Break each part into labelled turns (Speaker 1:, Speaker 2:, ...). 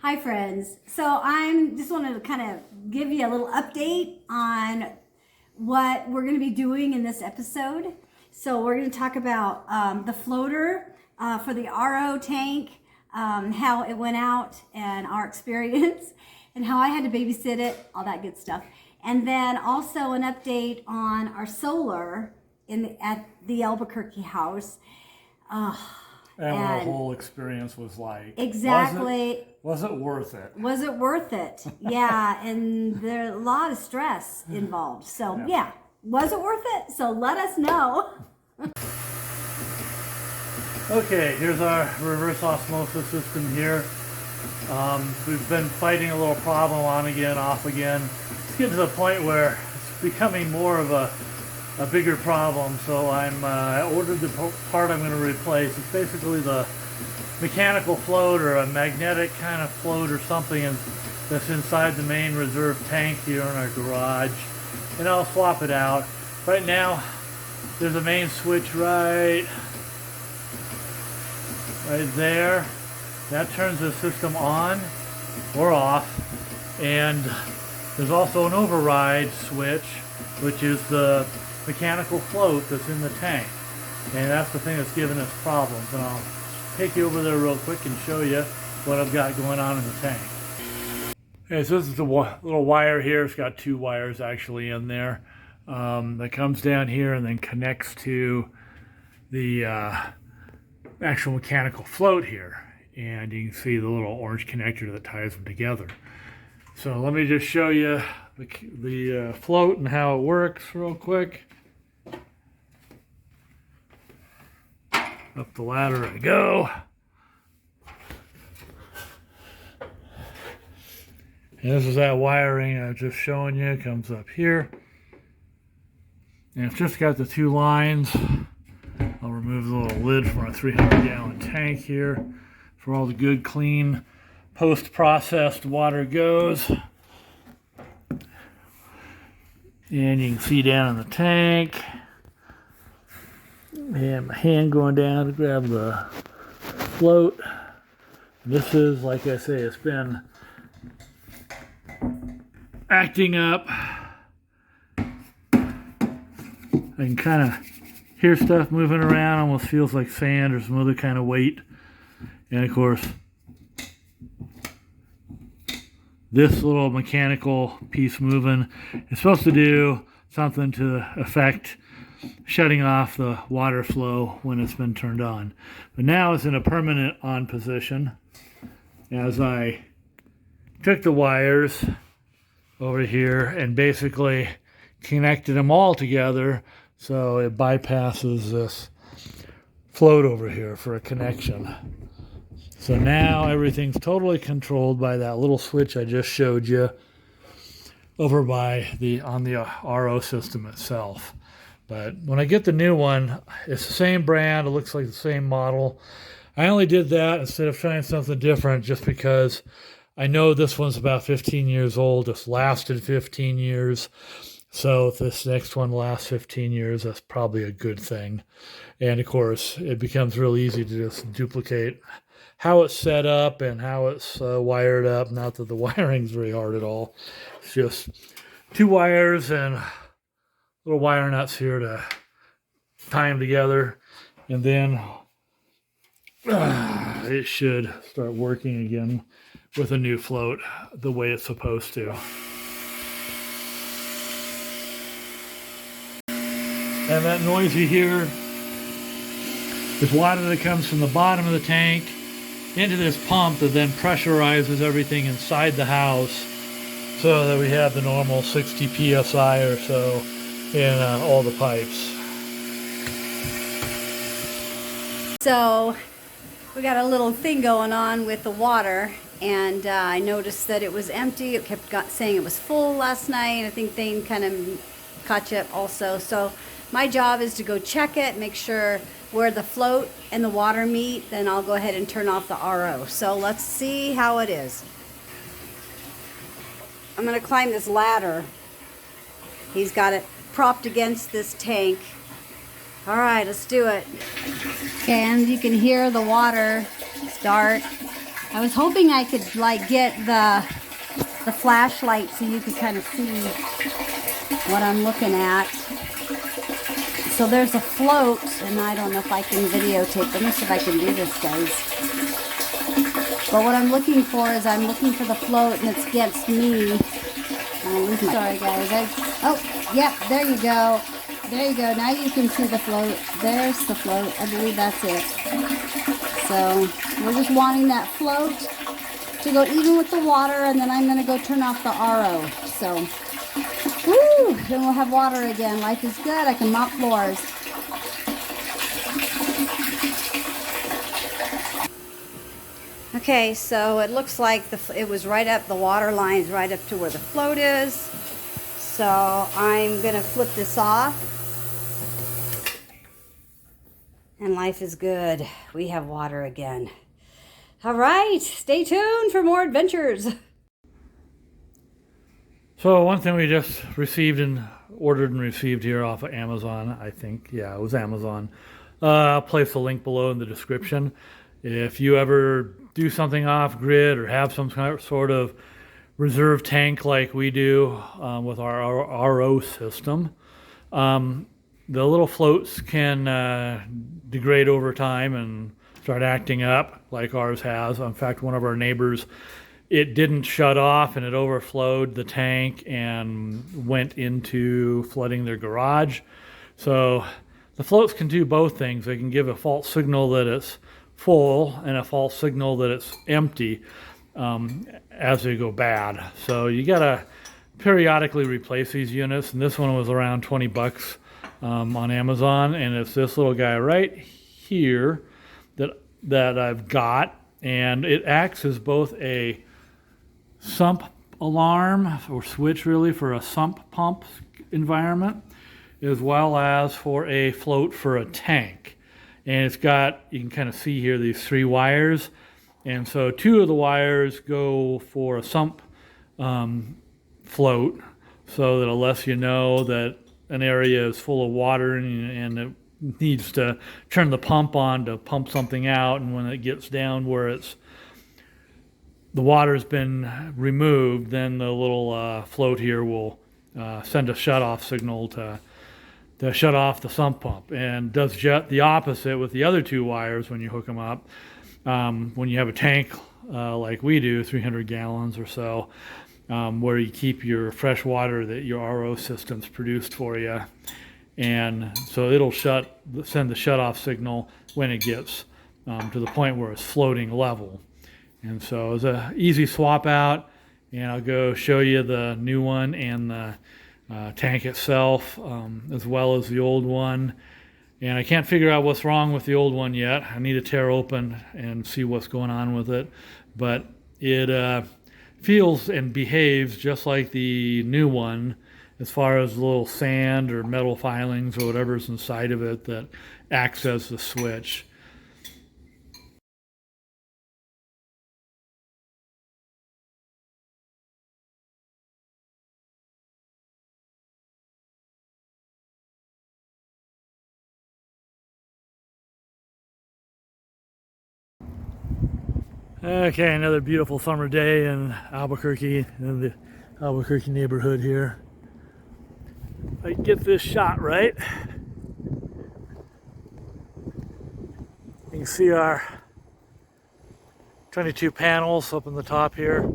Speaker 1: Hi friends. So I'm just wanted to kind of give you a little update on what we're going to be doing in this episode. So we're going to talk about the floater for the RO tank, how it went out and our experience and how I had to babysit it, all that good stuff. And then also an update on our solar at the Albuquerque house.
Speaker 2: And what the whole experience was like.
Speaker 1: Exactly.
Speaker 2: Was it worth it?
Speaker 1: Was it worth it? Yeah, and there's a lot of stress involved. So yeah, was it worth it? So let us know.
Speaker 2: Okay, here's our reverse osmosis system here. We've been fighting a little problem on again, off again. It's getting to the point where it's becoming more of a bigger problem. So I ordered the part I'm going to replace. It's basically the mechanical float or a magnetic kind of float or something that's inside the main reserve tank here in our garage. And I'll swap it out. Right now, there's a main switch right there. That turns the system on or off. And there's also an override switch, which is the mechanical float that's in the tank. And that's the thing that's giving us problems. And I'll take you over there real quick and show you what I've got going on in the tank. Okay, so this is the little wire here. It's got two wires actually in there that comes down here and then connects to the actual mechanical float here. And you can see the little orange connector that ties them together. So let me just show you the float and how it works real quick. Up the ladder I go. And this is that wiring I was just showing you. It comes up here. And it's just got the two lines. I'll remove the little lid from our 300-gallon tank here for all the good, clean, post-processed water goes. And you can see down in the tank. And my hand going down to grab the float. This is, like I say, it's been acting up. I can kind of hear stuff moving around, almost feels like sand or some other kind of weight. And of course, this little mechanical piece moving is supposed to do something to affect shutting off the water flow when it's been turned on. But now it's in a permanent on position as I took the wires over here and basically connected them all together so it bypasses this float over here for a connection. So now everything's totally controlled by that little switch I just showed you over on the RO system itself. But when I get the new one, it's the same brand, it looks like the same model. I only did that instead of trying something different just because I know this one's about 15 years old. It's lasted 15 years. So if this next one lasts 15 years, that's probably a good thing. And of course, it becomes real easy to just duplicate how it's set up and how it's wired up. Not that the wiring's very hard at all. It's just two wires and little wire nuts here to tie them together, and then it should start working again with a new float the way it's supposed to. And that noise you hear is water that comes from the bottom of the tank into this pump that then pressurizes everything inside the house so that we have the normal 60 psi or so in all the pipes.
Speaker 1: So we got a little thing going on with the water, and I noticed that it was empty. It kept saying it was full last night. I think Thane kind of caught you up also. So my job is to go check it, make sure where the float and the water meet, then I'll go ahead and turn off the RO. So let's see how it is. I'm going to climb this ladder. He's got it propped against this tank. All right, let's do it. And you can hear the water start. I was hoping I could like get the flashlight so you could kind of see what I'm looking at. So there's a float, and I don't know if I can videotape. Let me see if I can do this, guys. But what I'm looking for is I'm looking for the float, and it's against me. Sorry, guys. Oh, yep, there you go. There you go. Now you can see the float. There's the float. I believe that's it. So we're just wanting that float to go even with the water, and then I'm going to go turn off the RO. So, woo! Then we'll have water again. Life is good. I can mop floors. Okay, so it looks like it was right up, the water line's right up to where the float is. So I'm going to flip this off. And life is good. We have water again. All right, stay tuned for more adventures.
Speaker 2: So one thing we just ordered and received here off of Amazon, I think. Yeah, it was Amazon. I'll place a link below in the description. If you ever do something off grid or have some sort of reserve tank like we do with our RO system, the little floats can degrade over time and start acting up like ours has. In fact, one of our neighbors, it didn't shut off and it overflowed the tank and went into flooding their garage. So the floats can do both things. They can give a false signal that it's full and a false signal that it's empty as they go bad. So you gotta periodically replace these units, and this one was around 20 bucks on Amazon, and it's this little guy right here that I've got, and it acts as both a sump alarm or switch really for a sump pump environment, as well as for a float for a tank. And it's got, you can kind of see here, these 3 wires, and so 2 of the wires go for a sump float, so that it'll let you know that an area is full of water and it needs to turn the pump on to pump something out, and when it gets down where the water's been removed, then the little float here will send a shut-off signal to shut off the sump pump, and does the opposite with the other 2 wires when you hook them up. When you have a tank like we do, 300 gallons or so, where you keep your fresh water that your RO system's produced for you, and so it'll send the shut-off signal when it gets to the point where it's floating level. And so it's an easy swap out, and I'll go show you the new one and the tank itself, as well as the old one. And I can't figure out what's wrong with the old one yet. I need to tear open and see what's going on with it, but it feels and behaves just like the new one, as far as little sand or metal filings or whatever's inside of it that acts as the switch. Okay, another beautiful summer day in Albuquerque, in the Albuquerque neighborhood here. If I get this shot right, you can see our 22 panels up in the top here,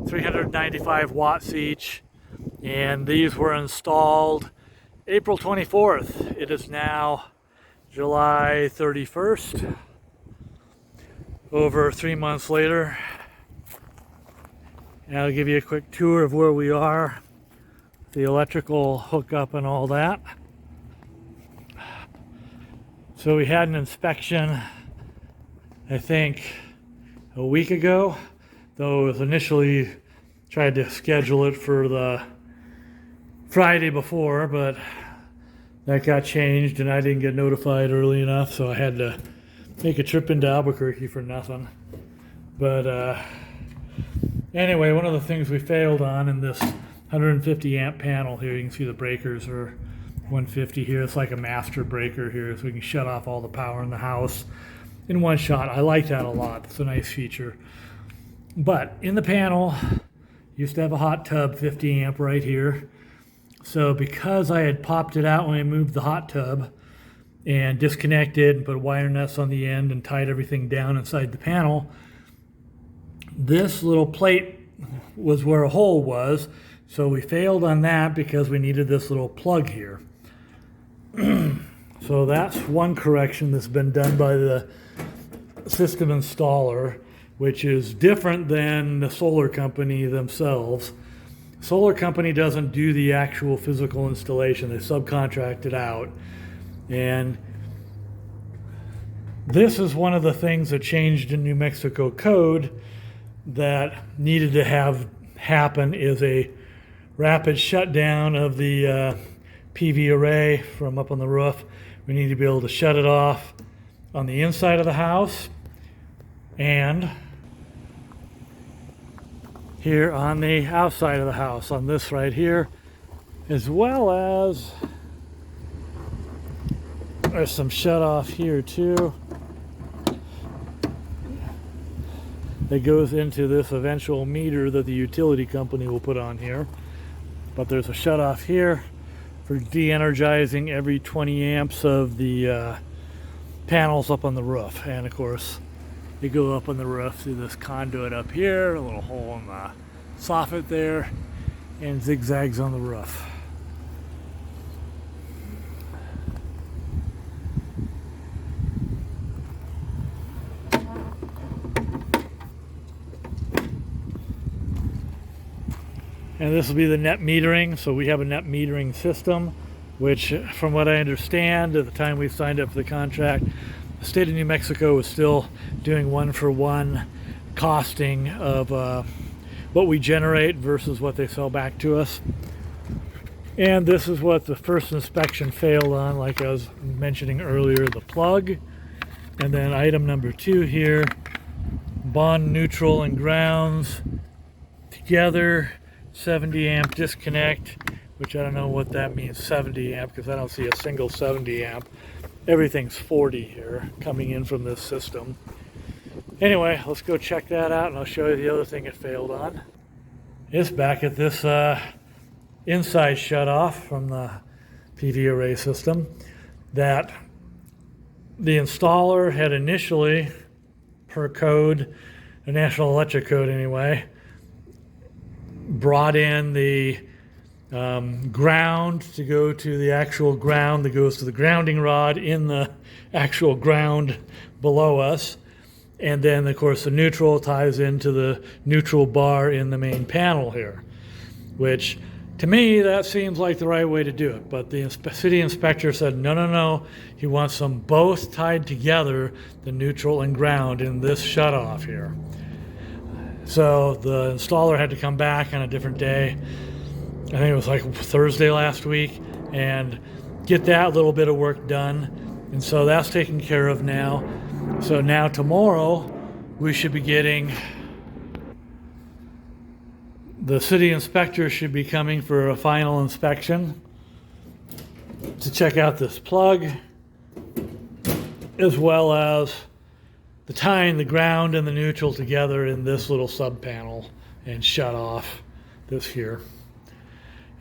Speaker 2: 395 watts each, and these were installed April 24th. It is now July 31st. Over 3 months later, and I'll give you a quick tour of where we are, the electrical hookup and all that. So we had an inspection, I think, a week ago, though it was initially tried to schedule it for the Friday before, but that got changed and I didn't get notified early enough, so I had to make a trip into Albuquerque for nothing. But anyway, one of the things we failed on in this 150 amp panel here, you can see the breakers are 150 here. It's like a master breaker here, so we can shut off all the power in the house in one shot. I like that a lot. It's a nice feature. But in the panel, used to have a hot tub 50 amp right here. So because I had popped it out when I moved the hot tub and disconnected and put wire nuts on the end and tied everything down inside the panel, this little plate was where a hole was. So we failed on that because we needed this little plug here. So that's one correction that's been done by the system installer, which is different than the solar company themselves. Solar company doesn't do the actual physical installation. They subcontract it out. And this is one of the things that changed in New Mexico code that needed to have happen is a rapid shutdown of the PV array from up on the roof. We need to be able to shut it off on the inside of the house and here on the outside of the house, on this right here, as well as there's some shut off here too that goes into this eventual meter that the utility company will put on here. But there's a shut off here for de-energizing every 20 amps of the panels up on the roof. And of course, you go up on the roof through this conduit up here, a little hole in the soffit there, and zigzags on the roof. And this will be the net metering. So we have a net metering system, which from what I understand at the time we signed up for the contract, the state of New Mexico was still doing one-for-one costing of what we generate versus what they sell back to us. And this is what the first inspection failed on, like I was mentioning earlier, the plug. And then item number 2 here, bond neutral and grounds together, 70 amp disconnect, which I don't know what that means, 70 amp, because I don't see a single 70 amp. Everything's 40 here coming in from this system. Anyway, let's go check that out and I'll show you the other thing it failed on. It's back at this inside shutoff from the PV array system that the installer had initially, per code, the National Electric Code anyway, brought in the ground to go to the actual ground that goes to the grounding rod in the actual ground below us. And then, of course, the neutral ties into the neutral bar in the main panel here, which to me, that seems like the right way to do it. But the city inspector said, no, no, no. He wants them both tied together, the neutral and ground, in this shutoff here. So the installer had to come back on a different day. I think it was like Thursday last week, and get that little bit of work done. And so that's taken care of now. So now tomorrow we should be getting, the city inspector should be coming for a final inspection to check out this plug, as well as the tying the ground and the neutral together in this little sub panel and shut off this here.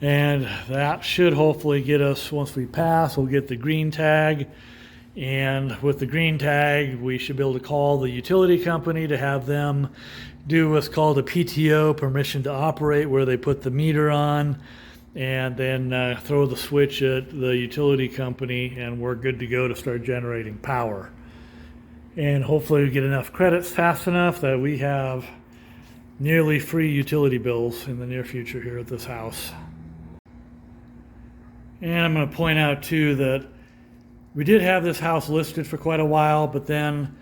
Speaker 2: And that should hopefully get us, once we pass, we'll get the green tag. And with the green tag, we should be able to call the utility company to have them do what's called a PTO, permission to operate, where they put the meter on and then throw the switch at the utility company, and we're good to go to start generating power. And hopefully we get enough credits fast enough that we have nearly free utility bills in the near future here at this house. And I'm going to point out too that we did have this house listed for quite a while, but then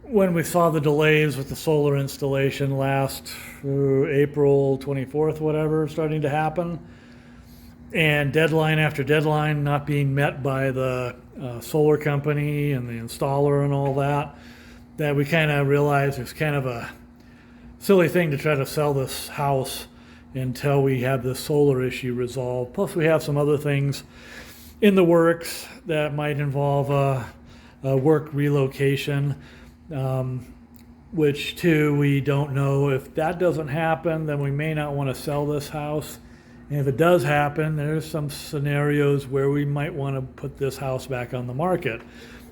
Speaker 2: when we saw the delays with the solar installation last April 24th, whatever, starting to happen, and deadline after deadline not being met by the solar company and the installer and all that, that we kind of realized it's kind of a silly thing to try to sell this house until we have this solar issue resolved. Plus we have some other things in the works that might involve a work relocation. which too, we don't know. If that doesn't happen, then we may not want to sell this house. And if it does happen, there's some scenarios where we might want to put this house back on the market.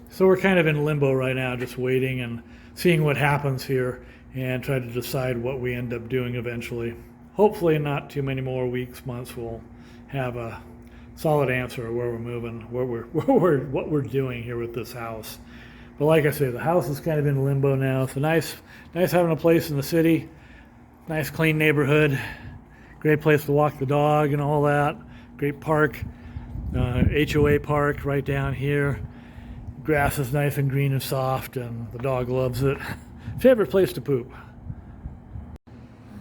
Speaker 2: So we're kind of in limbo right now, just waiting and seeing what happens here and try to decide what we end up doing eventually. Hopefully not too many more weeks, months, we'll have a solid answer of where we're moving, what we're doing here with this house. But like I say, the house is kind of in limbo now. It's nice having a place in the city, nice clean neighborhood, great place to walk the dog and all that, great park, HOA park right down here. Grass is nice and green and soft, and the dog loves it. Favorite place to poop.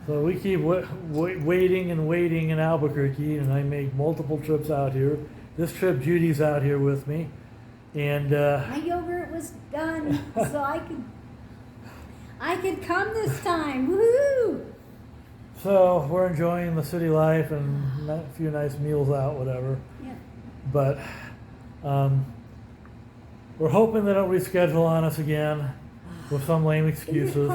Speaker 2: So we keep waiting and waiting in Albuquerque, and I make multiple trips out here. This trip, Judy's out here with me, and
Speaker 1: my yogurt was done, so I could come this time. Woohoo!
Speaker 2: So we're enjoying the city life and a few nice meals out, whatever.
Speaker 1: Yeah.
Speaker 2: But we're hoping they don't reschedule on us again with some lame excuses.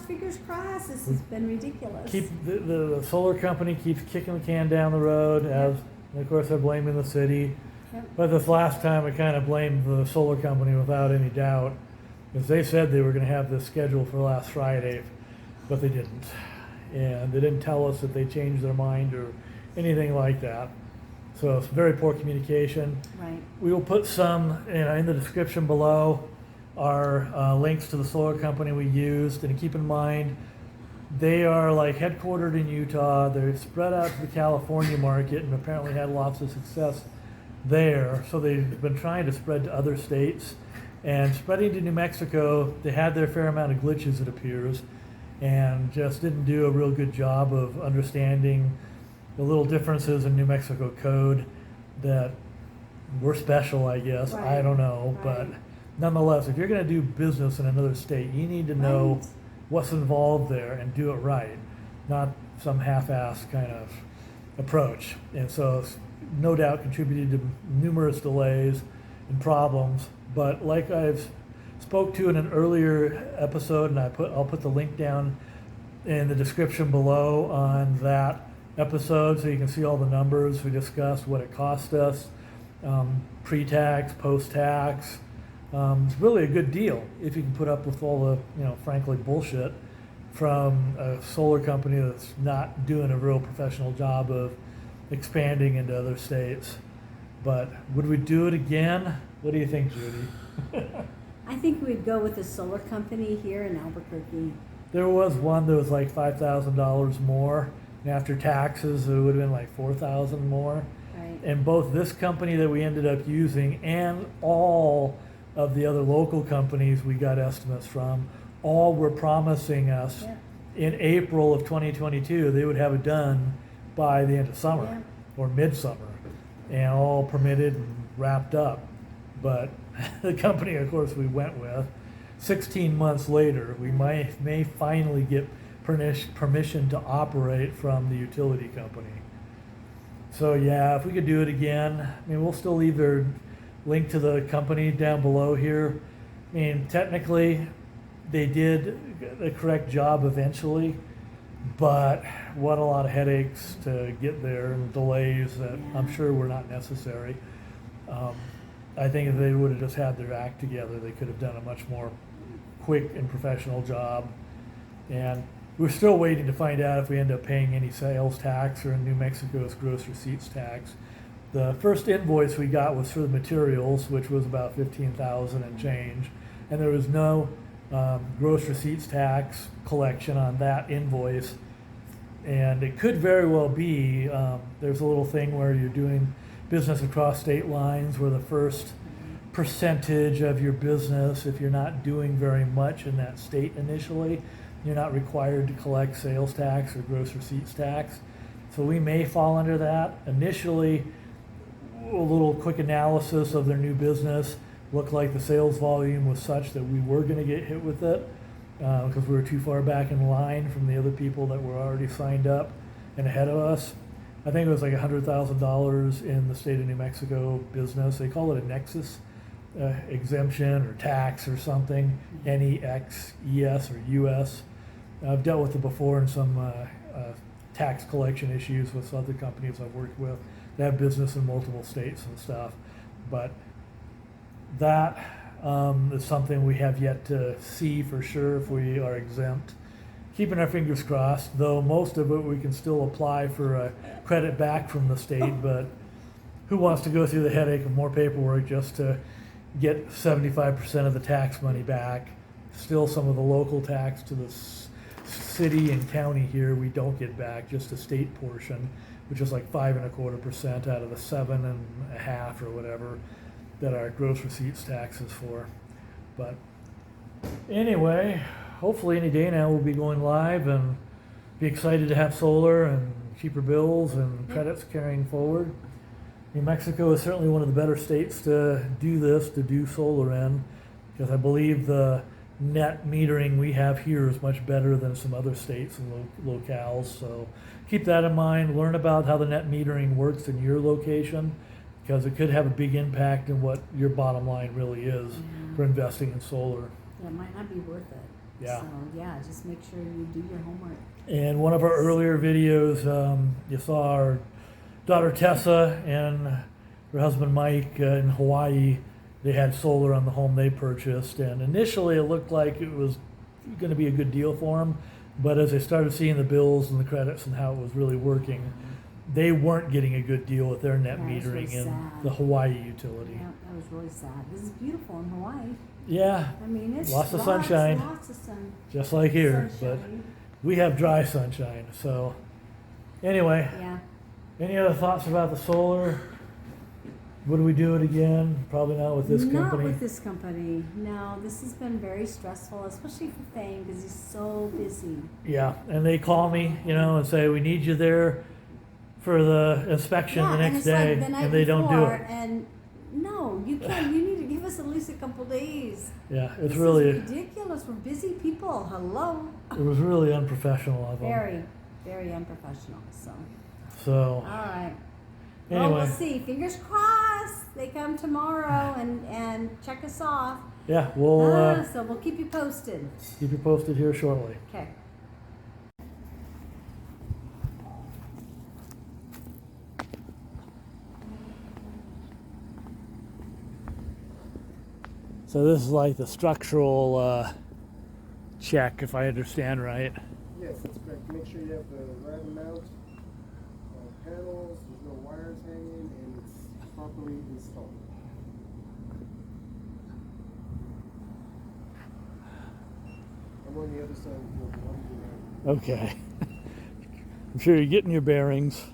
Speaker 1: Fingers crossed. This has been ridiculous.
Speaker 2: The solar company keeps kicking the can down the road, and of course they're blaming the city.
Speaker 1: Yep.
Speaker 2: But this last time I kind of blamed the solar company without any doubt, because they said they were going to have this scheduled for last Friday, but they didn't. And they didn't tell us that they changed their mind or anything like that. So it's very poor communication.
Speaker 1: Right.
Speaker 2: We will put some in the description below our links to the solar company we used. And keep in mind, they are like headquartered in Utah. They're spread out to the California market and apparently had lots of success there. So they've been trying to spread to other states. And spreading to New Mexico, they had their fair amount of glitches, it appears, and just didn't do a real good job of understanding the little differences in New Mexico code that were special, I guess.
Speaker 1: Right.
Speaker 2: I don't know.
Speaker 1: Right.
Speaker 2: But nonetheless, if you're going to do business in another state, you need to know
Speaker 1: Right.
Speaker 2: what's involved there and do it right, not some half-assed kind of approach. And so it's no doubt contributed to numerous delays and problems. But like I've spoke to in an earlier episode, and I'll put the link down in the description below on that episode so you can see all the numbers we discussed, what it cost us, pre-tax, post-tax. It's really a good deal if you can put up with all the, frankly, bullshit from a solar company that's not doing a real professional job of expanding into other states. But would we do it again? What do you think, Judy?
Speaker 1: I think we'd go with a solar company here in Albuquerque.
Speaker 2: There was one that was like $5,000 more, and after taxes it would have been like $4,000 more.
Speaker 1: Right.
Speaker 2: And both this company that we ended up using and all of the other local companies we got estimates from, all were promising us in April of 2022 they would have it done by the end of summer or midsummer, and all permitted and wrapped up. But the company, of course, we went with, 16 months later, we may finally get permission to operate from the utility company. So yeah, if we could do it again, we'll still leave their link to the company down below here. Technically, they did the correct job eventually, but what a lot of headaches to get there and delays that I'm sure were not necessary. I think if they would have just had their act together, they could have done a much more quick and professional job. And we're still waiting to find out if we end up paying any sales tax or in New Mexico's gross receipts tax. The first invoice we got was for the materials, which was about $15,000 and change, and there was no gross receipts tax collection on that invoice. And it could very well be, there's a little thing where you're doing business across state lines where the first percentage of your business, if you're not doing very much in that state initially, you're not required to collect sales tax or gross receipts tax. So we may fall under that. Initially, a little quick analysis of their new business looked like the sales volume was such that we were going to get hit with it because we were too far back in line from the other people that were already signed up and ahead of us. I think it was like $100,000 in the state of New Mexico business. They call it a nexus exemption or tax or something, NEX, ES, or US. I've dealt with it before in some tax collection issues with other companies I've worked with. They have business in multiple states and stuff, but that is something we have yet to see for sure if we are exempt. Keeping our fingers crossed, though most of it we can still apply for a credit back from the state, but who wants to go through the headache of more paperwork just to get 75% of the tax money back? Still, some of the local tax to the city and county here we don't get back, just the state portion, which is like 5.25% out of the 7.5 or whatever that our gross receipts tax is for. But anyway, hopefully any day now we'll be going live and be excited to have solar and cheaper bills and credits carrying forward. New Mexico is certainly one of the better states to do this, to do solar in, because I believe the net metering we have here is much better than some other states and locales. So keep that in mind. Learn about how the net metering works in your location, because it could have a big impact in what your bottom line really is for investing in solar.
Speaker 1: Yeah, it might not be worth it.
Speaker 2: Yeah.
Speaker 1: So yeah, just make sure you do your homework.
Speaker 2: And one of our earlier videos, you saw our daughter Tessa and her husband Mike in Hawaii. They had solar on the home they purchased, and initially it looked like it was going to be a good deal for them, but as they started seeing the bills and the credits and how it was really working, they weren't getting a good deal with their net metering
Speaker 1: really
Speaker 2: in
Speaker 1: sad.
Speaker 2: the Hawaii utility.
Speaker 1: Yeah, that was really sad. This is beautiful in Hawaii.
Speaker 2: Yeah,
Speaker 1: I mean, it's
Speaker 2: lots of sunshine,
Speaker 1: lots of sun.
Speaker 2: just like here,
Speaker 1: Sunshine.
Speaker 2: but we have dry sunshine. So anyway,
Speaker 1: Yeah.
Speaker 2: any other thoughts about the solar? Would we do it again? Probably not with this
Speaker 1: Not
Speaker 2: company.
Speaker 1: with this company. No, this has been very stressful, especially for Thane because he's so busy.
Speaker 2: Yeah, and they call me, and say, we need you there for the inspection the
Speaker 1: and
Speaker 2: next
Speaker 1: it's
Speaker 2: day,
Speaker 1: like the night
Speaker 2: and they don't do
Speaker 1: before,
Speaker 2: it.
Speaker 1: And no, you can't. You need to give us at least a couple days.
Speaker 2: Yeah,
Speaker 1: This
Speaker 2: it's really,
Speaker 1: is ridiculous. We're busy people. Hello.
Speaker 2: it was really unprofessional of them.
Speaker 1: Very, very unprofessional. So,
Speaker 2: So,
Speaker 1: all right. Well,
Speaker 2: anyway,
Speaker 1: we'll see. Fingers crossed they come tomorrow and check us off.
Speaker 2: yeah, we'll
Speaker 1: So we'll keep you posted.
Speaker 2: keep you posted here shortly.
Speaker 1: Okay.
Speaker 2: So this is like the structural check, if I understand right.
Speaker 3: Yes, that's correct. Make sure you have the right amount of panels, there's no wires hanging, and it's properly installed. I'm on the other side of the building.
Speaker 2: Okay. I'm sure you're getting your bearings.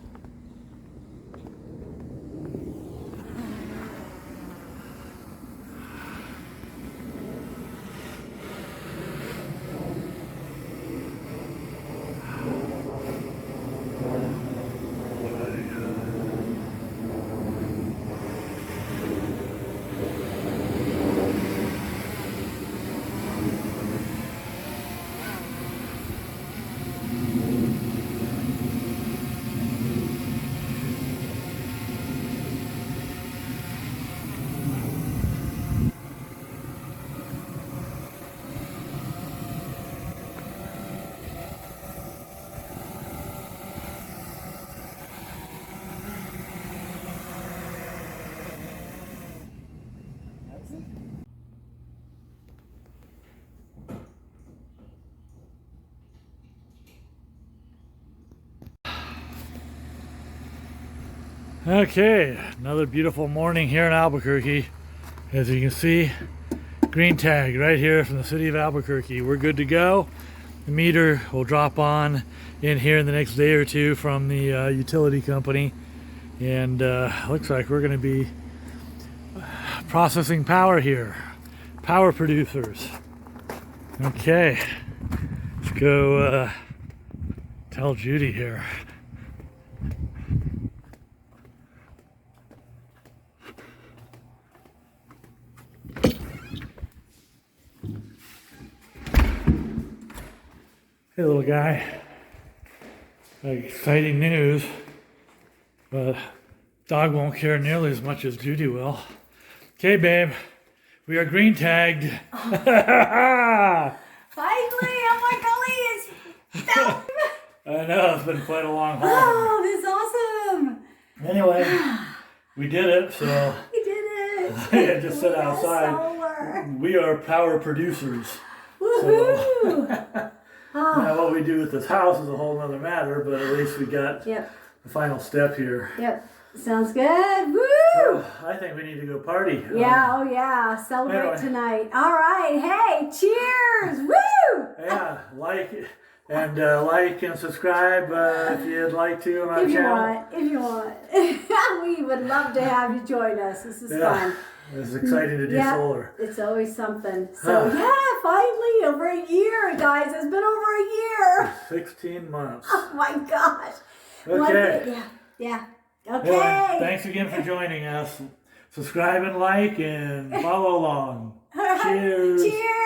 Speaker 2: Okay, another beautiful morning here in Albuquerque. As you can see, green tag right here from the city of Albuquerque. We're good to go. The meter will drop on in here in the next day or two from the utility company. And looks like we're going to be processing power here. Power producers. Okay, let's go tell Judy here. Hey, little guy. Exciting news, but dog won't care nearly as much as Judy will. Okay, babe. We are green tagged.
Speaker 1: Finally, oh my golly, it's felt.
Speaker 2: I know, it's been quite a long haul.
Speaker 1: Oh, this is awesome.
Speaker 2: Anyway, we did it, so
Speaker 1: We did it.
Speaker 2: yeah, just sit
Speaker 1: We got
Speaker 2: outside.
Speaker 1: solar.
Speaker 2: We are power producers.
Speaker 1: Woohoo!
Speaker 2: Now what we do with this house is a whole other matter, but at least we got
Speaker 1: Yep,
Speaker 2: the final step here.
Speaker 1: yep. Sounds good. Woo!
Speaker 2: So, I think we need to go party.
Speaker 1: Yeah, oh yeah. Celebrate
Speaker 2: anyway.
Speaker 1: tonight. All right. Hey, cheers. Woo!
Speaker 2: Yeah, like and subscribe if you'd like to on our
Speaker 1: If you
Speaker 2: channel.
Speaker 1: want, if you want. We would love to have you join us. This is fun.
Speaker 2: It's exciting to do
Speaker 1: Yeah,
Speaker 2: solar.
Speaker 1: it's always something. So yeah, finally, over a year, guys. It's been over a year.
Speaker 2: 16 months.
Speaker 1: Oh my gosh.
Speaker 2: Okay.
Speaker 1: Yeah. Okay.
Speaker 2: Anyway, thanks again for joining us. Subscribe and like and follow along. Cheers.
Speaker 1: Cheers.